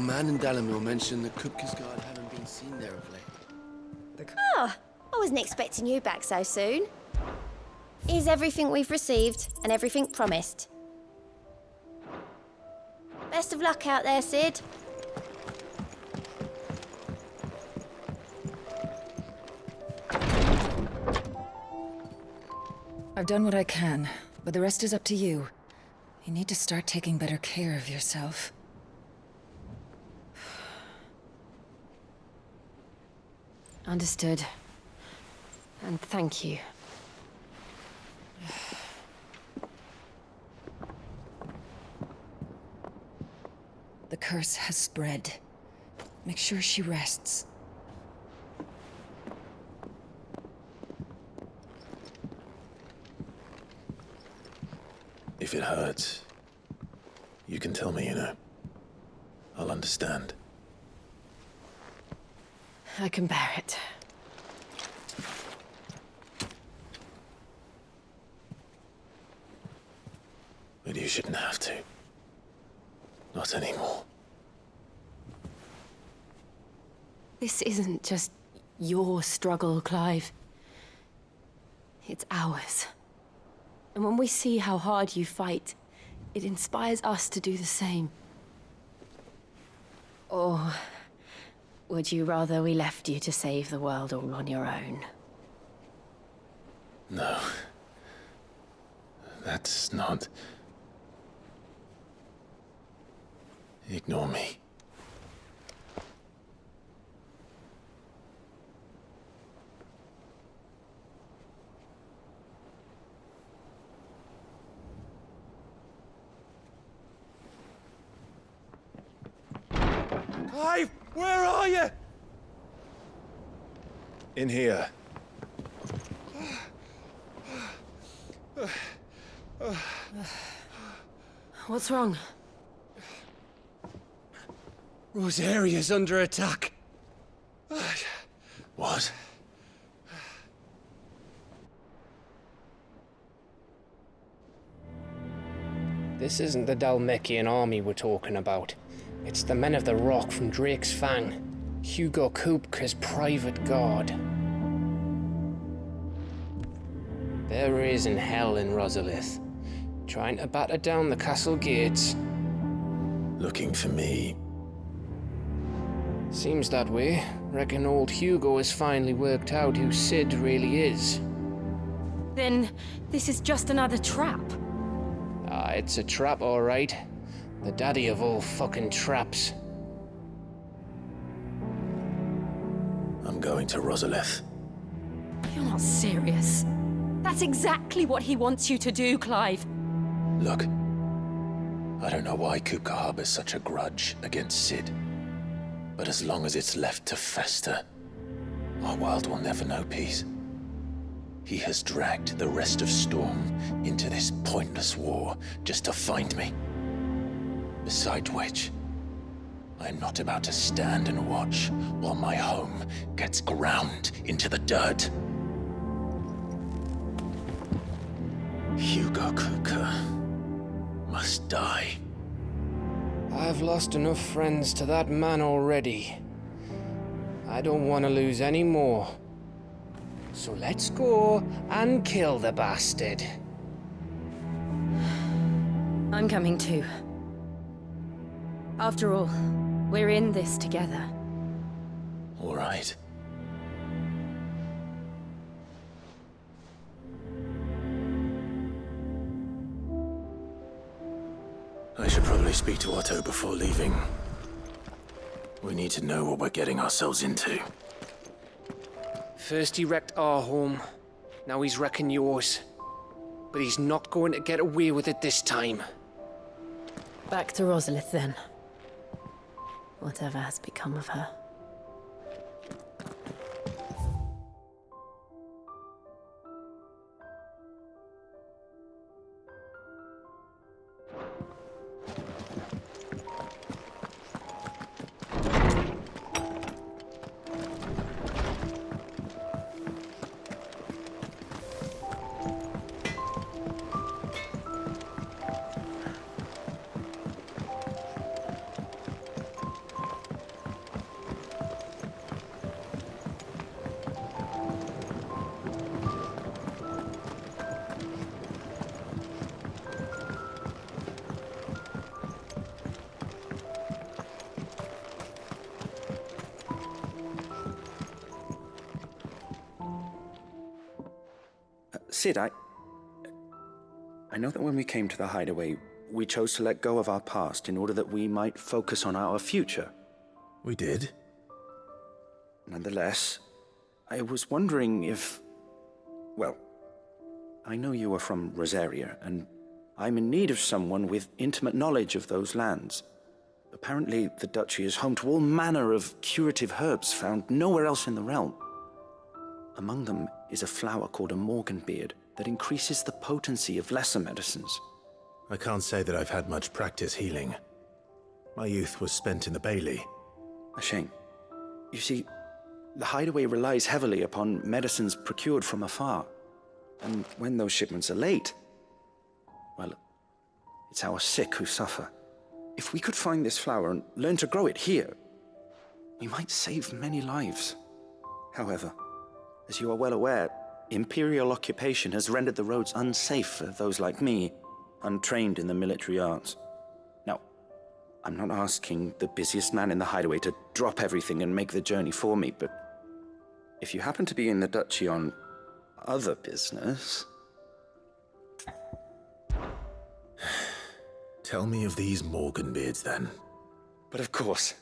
Our man in Dalamil mentioned that Kupka's guard haven't been seen there of late. Ah, I wasn't expecting you back so soon. Here's everything we've received and everything promised. Best of luck out there, Sid. I've done what I can, but the rest is up to you. You need to start taking better care of yourself. Understood. And thank you. The curse has spread. Make sure she rests. If it hurts, you can tell me, you know. I'll understand. I can bear it. But you shouldn't have to. Not anymore. This isn't just your struggle, Clive. It's ours. And when we see how hard you fight, it inspires us to do the same. Or would you rather we left you to save the world all on your own? No. That's not... Ignore me. Clive, where are you? In here. What's wrong? Rosaria's under attack. What? This isn't the Dalmekian army we're talking about. It's the men of the Rock from Drake's Fang. Hugo Kupka's private guard. There is in hell in Rosalith, trying to batter down the castle gates. Looking for me. Seems that way. Reckon old Hugo has finally worked out who Sid really is. Then this is just another trap. Ah, it's a trap, all right. The daddy of all fucking traps. I'm going to Rosalith. You're not serious. That's exactly what he wants you to do, Clive. Look. I don't know why Kupka harbors such a grudge against Sid. But as long as it's left to fester, our world will never know peace. He has dragged the rest of Storm into this pointless war just to find me. Besides which, I'm not about to stand and watch while my home gets ground into the dirt. Hugo Kupka must die. I've lost enough friends to that man already. I don't want to lose any more. So let's go and kill the bastard. I'm coming too. After all, we're in this together. All right. I should probably speak to Otto before leaving. We need to know what we're getting ourselves into. First he wrecked our home, now he's wrecking yours. But he's not going to get away with it this time. Back to Rosalith then. Whatever has become of her. Sid, I know that when we came to the hideaway, we chose to let go of our past in order that we might focus on our future. We did? Nonetheless, I was wondering if... Well, I know you are from Rosaria, and I'm in need of someone with intimate knowledge of those lands. Apparently, the duchy is home to all manner of curative herbs found nowhere else in the realm. Among them is a flower called a morganbeard that increases the potency of lesser medicines. I can't say that I've had much practice healing. My youth was spent in the Bailey. A shame. You see, the hideaway relies heavily upon medicines procured from afar. And when those shipments are late, well, it's our sick who suffer. If we could find this flower and learn to grow it here, we might save many lives. However, as you are well aware, Imperial occupation has rendered the roads unsafe for those like me, untrained in the military arts. Now, I'm not asking the busiest man in the hideaway to drop everything and make the journey for me, but if you happen to be in the duchy on other business... Tell me of these Morganbeards, then. But of course.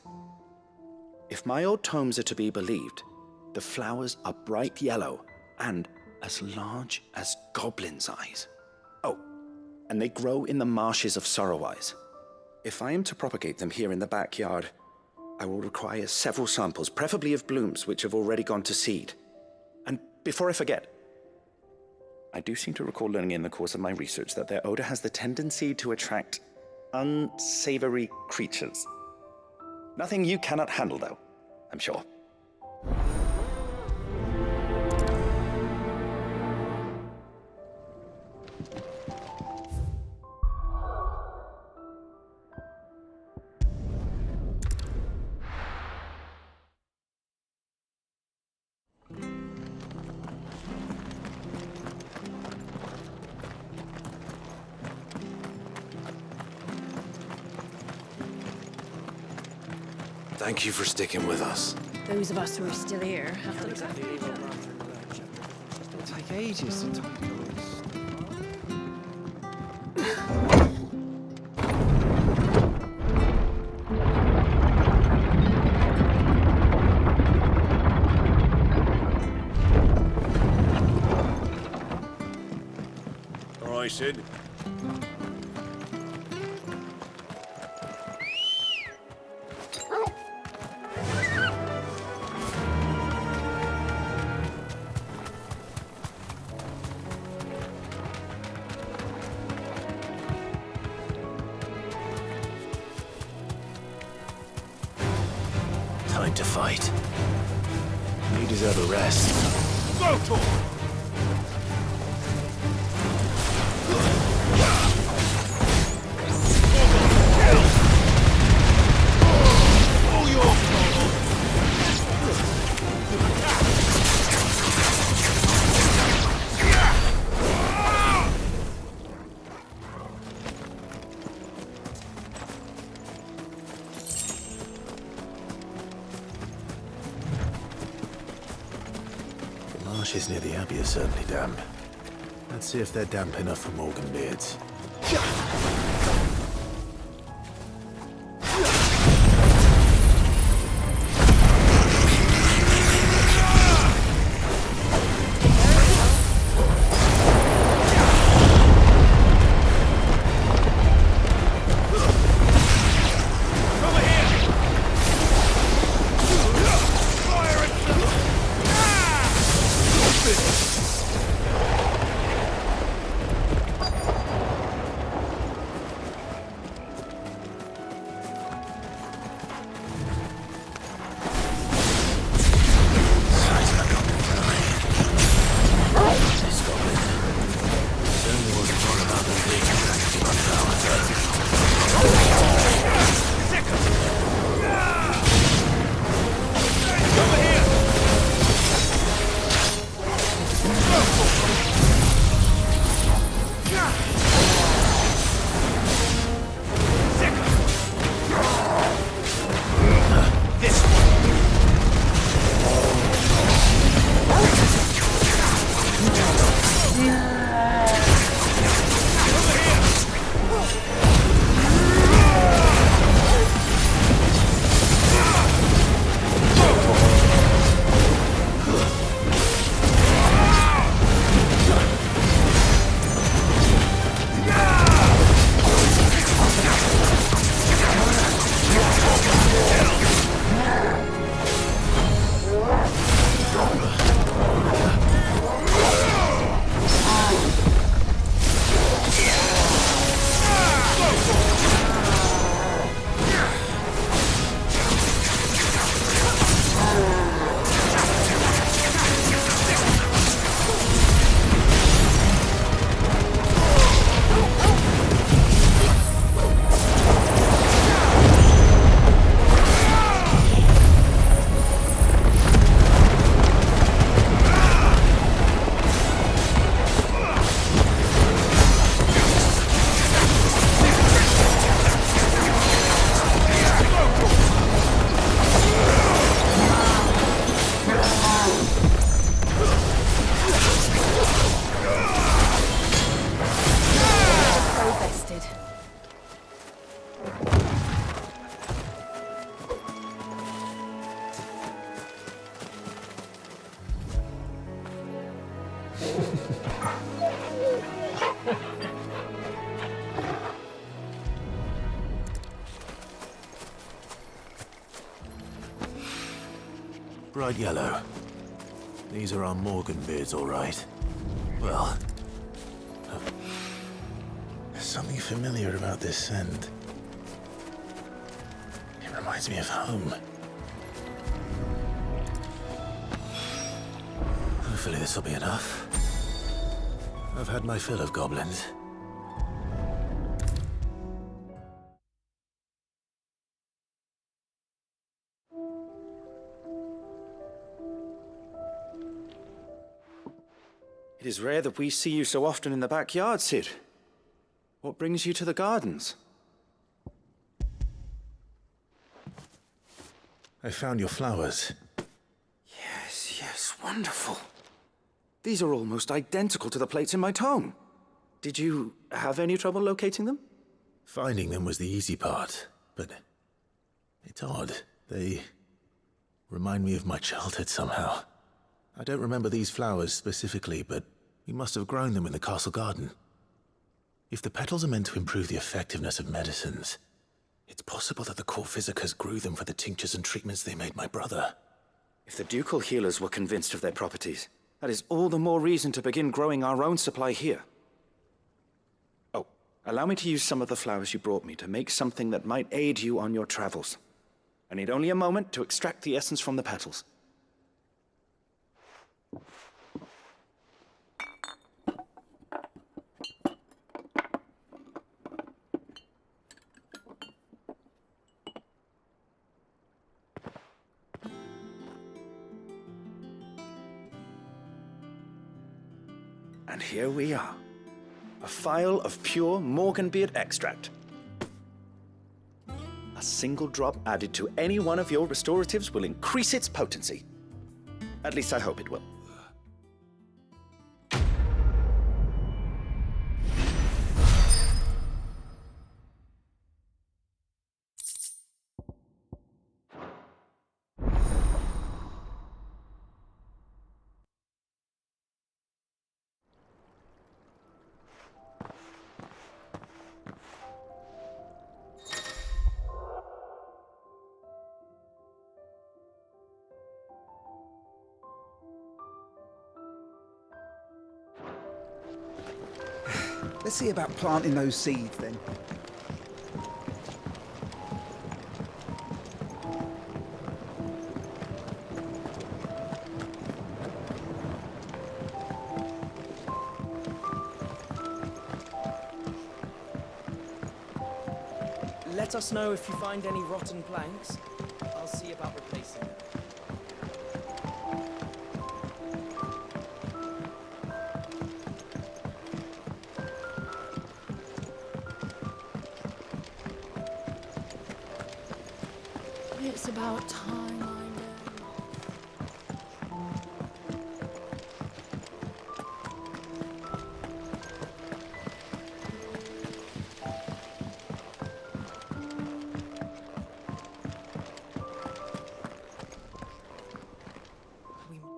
If my old tomes are to be believed, the flowers are bright yellow and as large as goblins' eyes. Oh, and they grow in the marshes of Sorrowwise. If I am to propagate them here in the backyard, I will require several samples, preferably of blooms which have already gone to seed. And before I forget, I do seem to recall learning in the course of my research that their odor has the tendency to attract unsavory creatures. Nothing you cannot handle, though, I'm sure. Thank you for sticking with us. Those of us who are still here have to look after It'll take ages to talk to us. All right, Sid. Time to fight. You deserve a rest. Go, Tor! The marshes near the Abbey are certainly damp. Let's see if they're damp enough for Morganbeards. Bright yellow. These are our Morgan beards, all right. Well, there's something familiar about this scent. It reminds me of home. Hopefully this will be enough. I've had my fill of goblins. It is rare that we see you so often in the backyard, Cid. What brings you to the gardens? I found your flowers. Yes, wonderful. These are almost identical to the plates in my tome. Did you have any trouble locating them? Finding them was the easy part, but it's odd. They remind me of my childhood somehow. I don't remember these flowers specifically, but we must have grown them in the castle garden. If the petals are meant to improve the effectiveness of medicines, it's possible that the court physicers grew them for the tinctures and treatments they made my brother. If the ducal healers were convinced of their properties, that is all the more reason to begin growing our own supply here. Oh, allow me to use some of the flowers you brought me to make something that might aid you on your travels. I need only a moment to extract the essence from the petals. And here we are. A phial of pure Morganbeard extract. A single drop added to any one of your restoratives will increase its potency. At least I hope it will. Let's see about planting those seeds then. Let us know if you find any rotten planks. I'll see about replacing them. It's about time I know.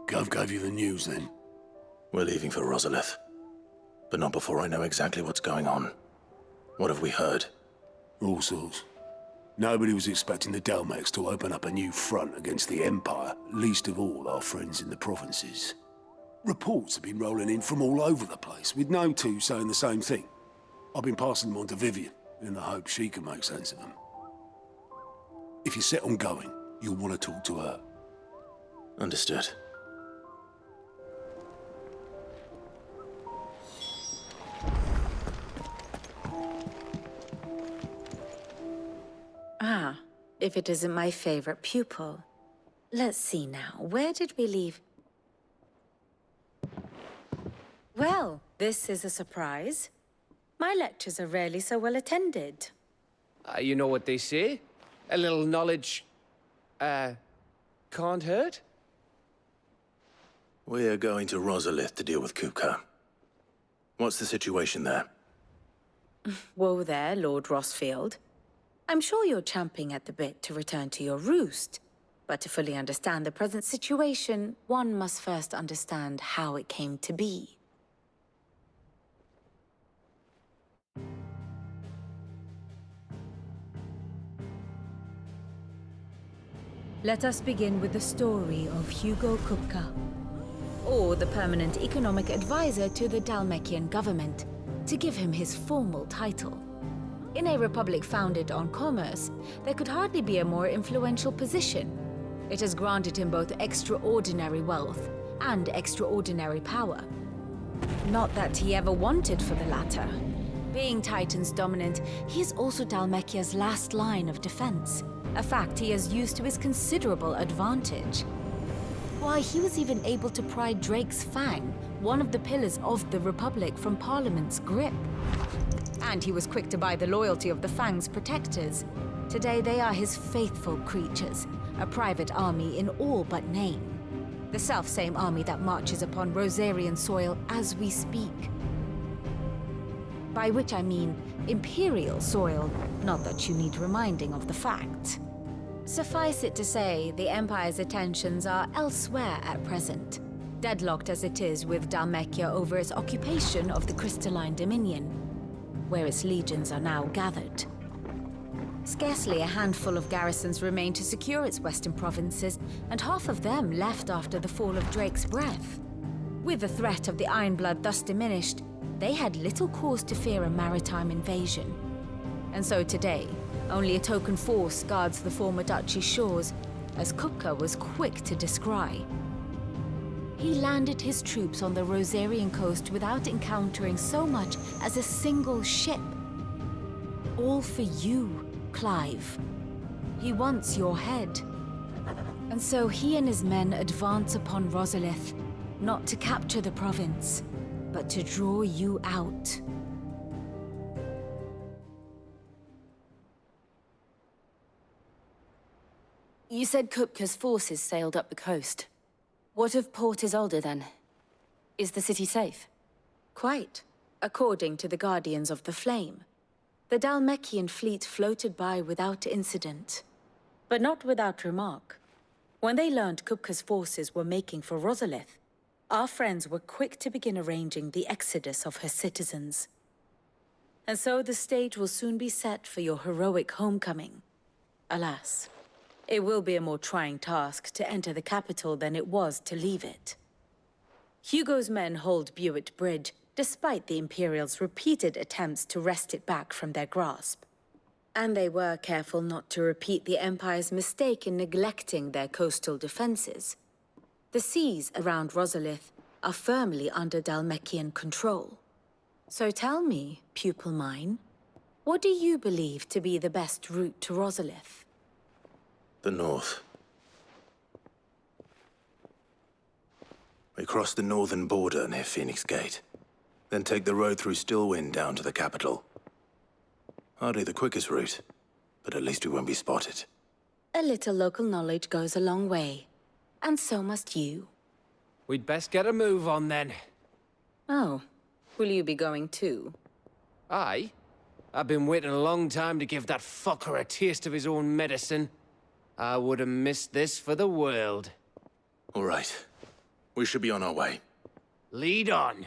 Gov gave you the news then? We're leaving for Rosalith, but not before I know exactly what's going on. What have we heard? All sorts. Nobody was expecting the Delmex to open up a new front against the Empire, least of all our friends in the provinces. Reports have been rolling in from all over the place, with no two saying the same thing. I've been passing them on to Vivian, in the hope she can make sense of them. If you're set on going, you'll want to talk to her. Understood. Ah, if it isn't my favorite pupil. Let's see now, where did we leave? Well, this is a surprise. My lectures are rarely so well attended. You know what they say? A little knowledge, can't hurt? We're going to Rosalith to deal with Kupka. What's the situation there? Whoa there, Lord Rossfield. I'm sure you're champing at the bit to return to your roost. But to fully understand the present situation, one must first understand how it came to be. Let us begin with the story of Hugo Kupka, or the permanent economic advisor to the Dalmekian government, to give him his formal title. In a republic founded on commerce, there could hardly be a more influential position. It has granted him both extraordinary wealth and extraordinary power. Not that he ever wanted for the latter. Being Titan's dominant, he is also Dalmekia's last line of defense, a fact he has used to his considerable advantage. Why, he was even able to pry Drake's Fang, one of the pillars of the Republic, from Parliament's grip. And he was quick to buy the loyalty of the Fang's protectors. Today they are his faithful creatures, a private army in all but name. The self-same army that marches upon Rosarian soil as we speak. By which I mean Imperial soil, not that you need reminding of the fact. Suffice it to say, the Empire's attentions are elsewhere at present, deadlocked as it is with Dalmekia over its occupation of the Crystalline Dominion, where its legions are now gathered. Scarcely a handful of garrisons remain to secure its western provinces, and half of them left after the fall of Drake's Breath. With the threat of the Ironblood thus diminished, they had little cause to fear a maritime invasion. And so today, only a token force guards the former duchy's shores, as Kupka was quick to descry. He landed his troops on the Rosarian coast without encountering so much as a single ship. All for you, Clive. He wants your head. And so he and his men advance upon Rosalith, not to capture the province, but to draw you out. You said Kupka's forces sailed up the coast. What of Port Isolde, then? Is the city safe? Quite, according to the Guardians of the Flame. The Dalmekian fleet floated by without incident, but not without remark. When they learned Kupka's forces were making for Rosalith, our friends were quick to begin arranging the exodus of her citizens. And so the stage will soon be set for your heroic homecoming. Alas, it will be a more trying task to enter the capital than it was to leave it. Hugo's men hold Buett Bridge, despite the Imperials' repeated attempts to wrest it back from their grasp. And they were careful not to repeat the Empire's mistake in neglecting their coastal defenses. The seas around Rosalith are firmly under Dalmekian control. So tell me, pupil mine, what do you believe to be the best route to Rosalith? The north. We cross the northern border near Phoenix Gate. Then take the road through Stillwind down to the capital. Hardly the quickest route, but at least we won't be spotted. A little local knowledge goes a long way. And so must you. We'd best get a move on, then. Oh, will you be going too? Aye. I've been waiting a long time to give that fucker a taste of his own medicine. I would have missed this for the world. All right. We should be on our way. Lead on.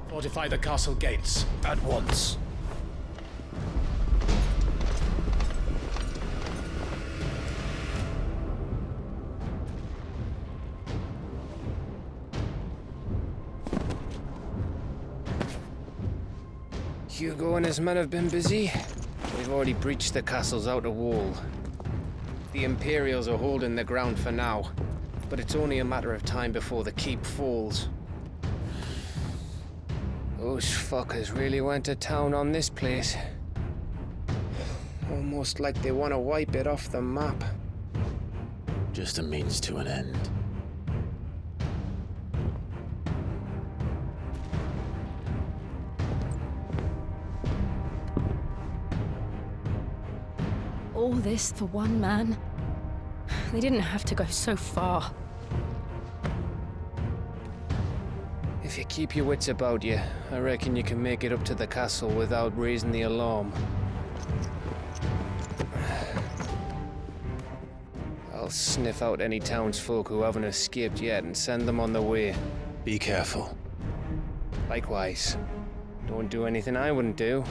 Fortify the castle gates, at once. Hugo and his men have been busy. We've already breached the castle's outer wall. The Imperials are holding the ground for now, but it's only a matter of time before the keep falls. Those fuckers really went to town on this place. Almost like they want to wipe it off the map. Just a means to an end. All this for one man? They didn't have to go so far. If you keep your wits about you, I reckon you can make it up to the castle without raising the alarm. I'll sniff out any townsfolk who haven't escaped yet and send them on their way. Be careful. Likewise. Don't do anything I wouldn't do.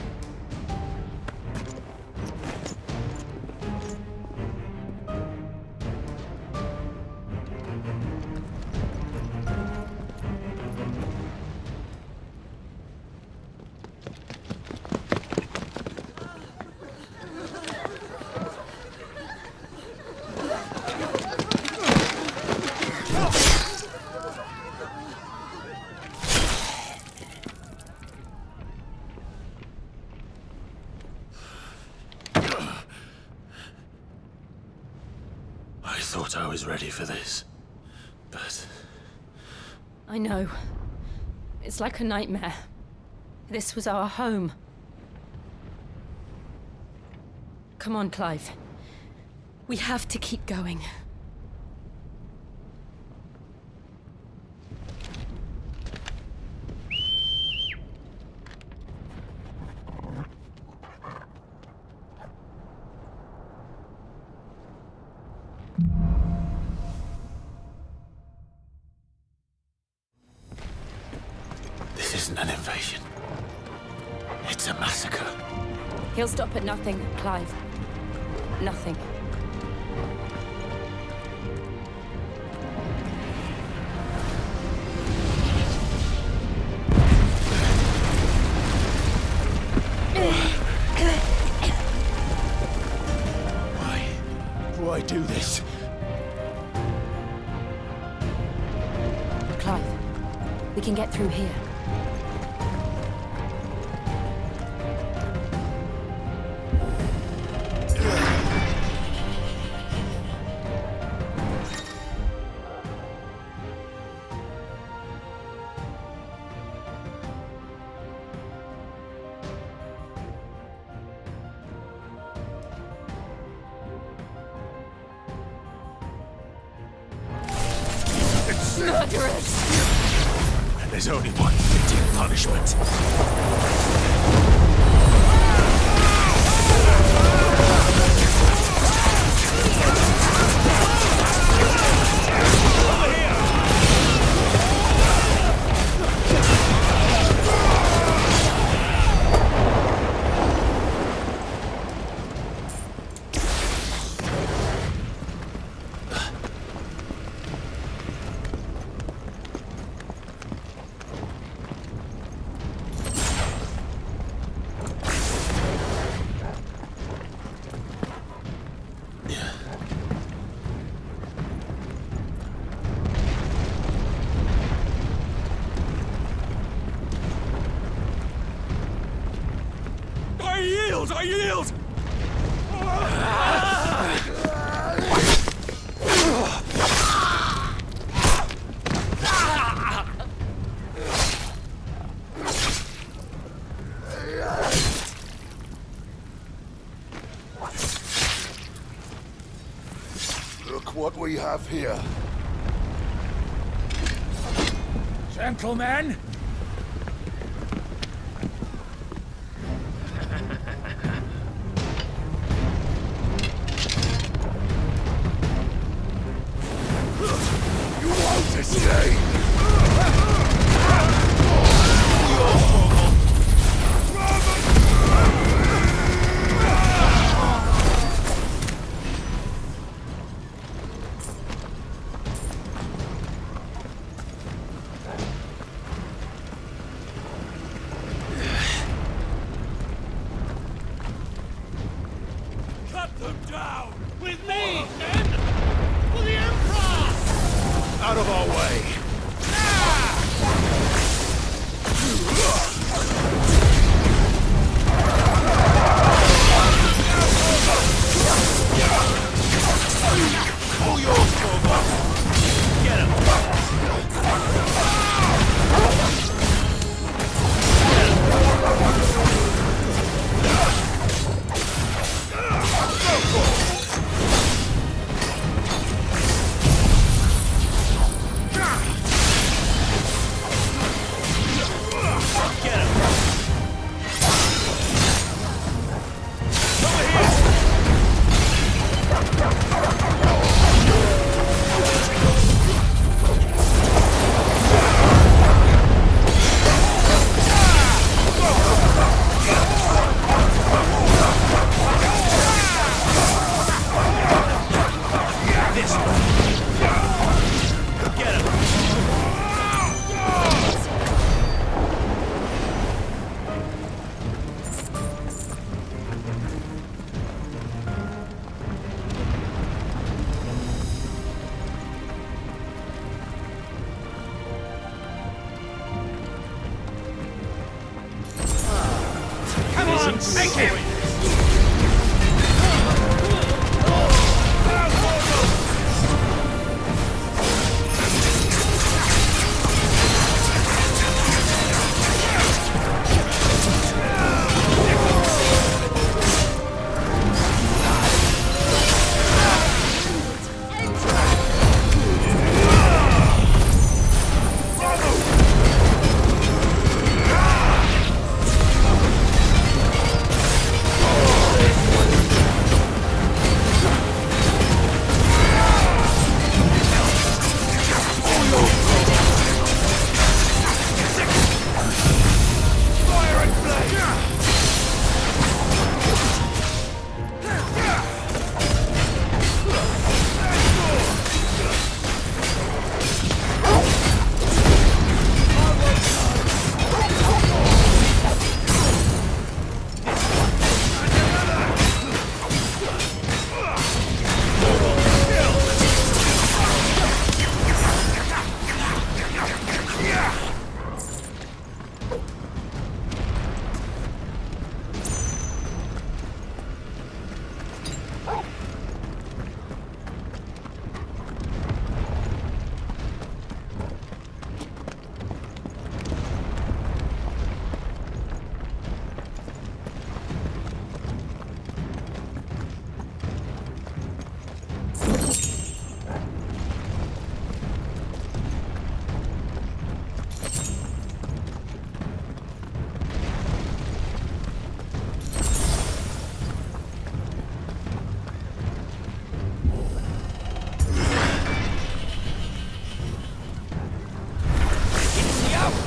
I thought I was ready for this, but... I know. It's like a nightmare. This was our home. Come on, Clive. We have to keep going. This isn't an invasion. It's a massacre. He'll stop at nothing, Clive. Nothing. Why do this? Clive, we can get through here. Murderers! And there's only one fitting punishment. I yield! Look what we have here. Gentlemen! Cut them down! With me, men! For the Emperor! Out of our way! All yours, Corvo! Get him! Go for it! on, take him!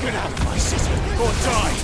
Get out of my city, or die!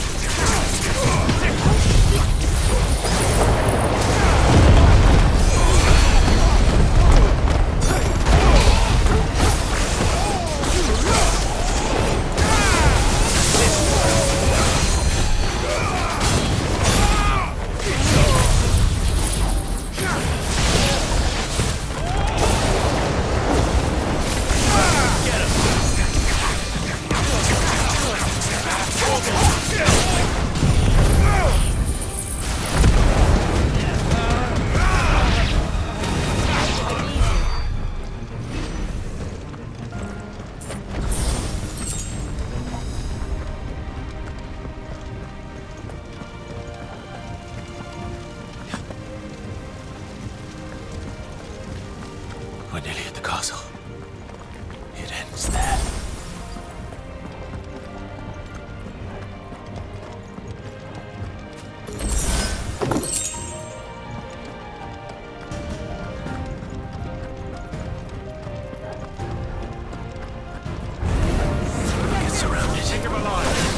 We're nearly at the castle. It ends there. Get surrounded. Take him alive.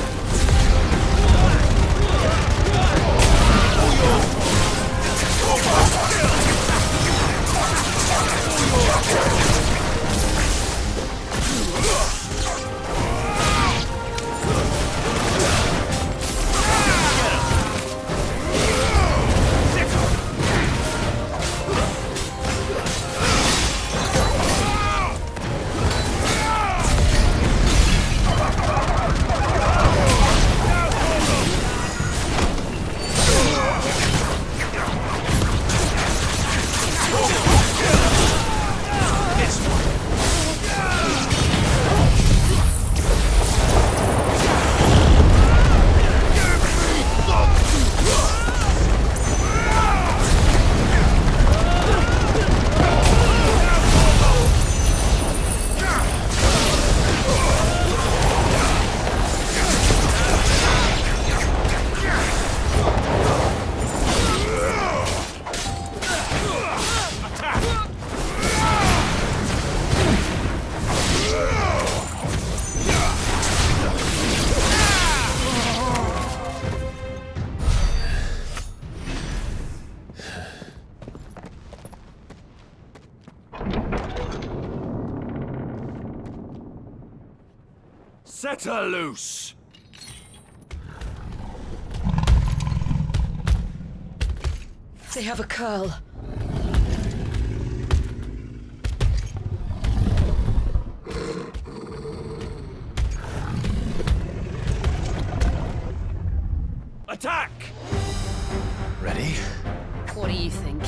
Set her loose! They have a curl. Attack! Ready? What do you think?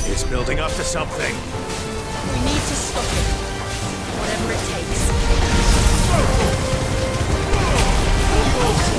It's building up to something. We need to stop it. Whatever it takes.